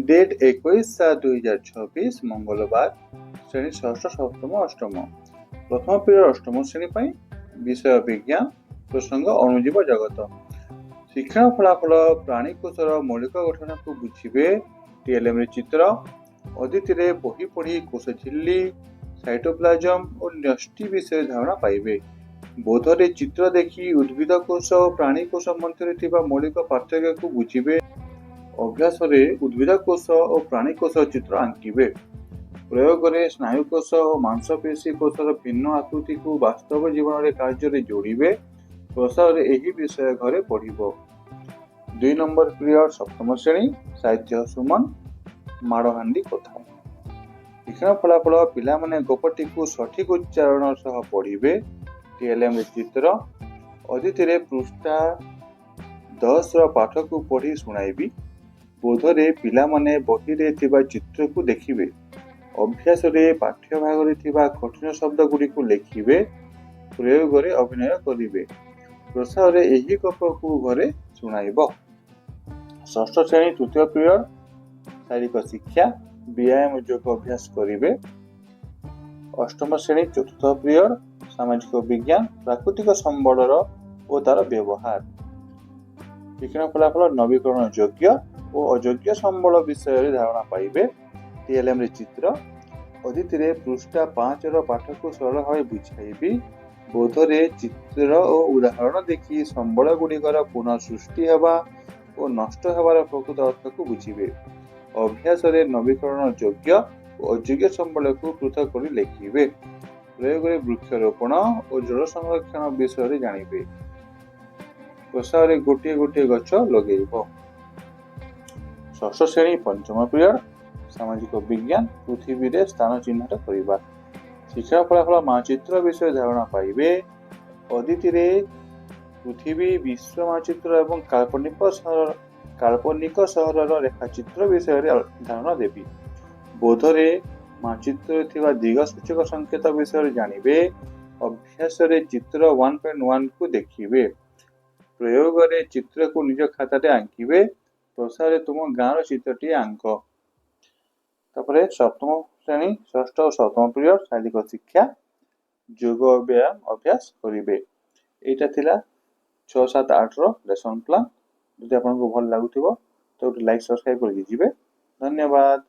Date 21/7/2026 मंगलवार श्रेणी षष्ठ सप्तम अष्टम प्रथम पीरियड अष्टम श्रेणी विषय विज्ञान प्रसंग अणुजीव जगत शिक्षण फलाफल प्राणी कोशर मौलिक गठन को बुझे टीएलएम चित्र अदिति बही पढ़ी कोश झिल्ली साइटोप्लाज्म और न्यष्टि विषय धारणा पाइबे बोधरे चित्र देखी उद्भिद कोश और प्राणी कोश मध्य मौलिक पार्थक्य को बुझे अभ्यास उद्भिद कोश और प्राणी कोश चित्र आंकिबे प्रयोग में स्नायुकोश और मांसपेशी कोशर भिन्न आकृति को वास्तव जीवन में कार्य जोड़े प्रसार यही विषय घरे पढ़ 2 नंबर पीरियड सप्तम श्रेणी साहित्य सुमन माड़हांडी कथा शिक्षण फलाफल पिलामाने गपटी को सठिक उच्चारण सह पढ़े टीएलएम चित्र अदिति पृष्ठा 10 पाठ को पढ़ी शुणाइबी बोधरे पिलामाने बहिरे थिबा चित्र को देखिबे अभ्यास पाठ्य भाग कठिन शब्द गुड़ी को लिखिबे प्रयोग में अभिनय करिवे प्रसार यही गप को घरे शुणाइब षष्ठ श्रेणी तृतीय पीरियड शारीरिक शिक्षा व्यायाम योग अभ्यास करिवे अष्टम श्रेणी चतुर्थ पीरियड सामाजिक विज्ञान प्राकृतिक संबलर और तार व्यवहार शिक्षण फलाफल नवीकरण योग्य और अयोग्य संबल विषय धारणा पाइबे टीएलएम चित्र अदिति पृष्ठा 5 पाठ को सरल भाव बुझाइबी बोधरे चित्र और उदाहरण देखी संबल गुड़िकर पुनः सृष्टि हेबा और नष्ट हेबार प्रकृत अर्थ को बुझे अभ्यास नवीकरण योग्य और अयोग्य संबल को पृथक कर लिखिबे प्रयोग में वृक्षरोपण और जल संरक्षण विषय जानिबे प्रसार गोटे गोटे गछ लगेइब षष्ठ श्रेणी पंचम पीरियड सामाजिक विज्ञान पृथ्वी रे स्थान चिन्हट करवा शिक्षा फलाफल मानचित्र विषय धारणा पाइबे अदिति पृथ्वी विश्व मानचित्र एवं काल्पनिक सहर रेखाचित्र विषय धारणा देवी बोधरे मानचित्र थिबा दिग सूचक संकेत विषय जानिबे अभ्यास चित्र 1.1 को देखिबे प्रयोग में चित्र को निज खाता आंकिबे प्रसार तुम गाँव चित्रटी आंक तापर सप्तम श्रेणी षष्ठ और सप्तम पीरियड शारीरिक शिक्षा योग व्यायाम अभ्यास करिवे एटा थिला 6 7 8 रो लेसन प्लान जदि आपनको भल लागुथिबो तो लाइक सब्सक्राइब कर दीजिए धन्यवाद।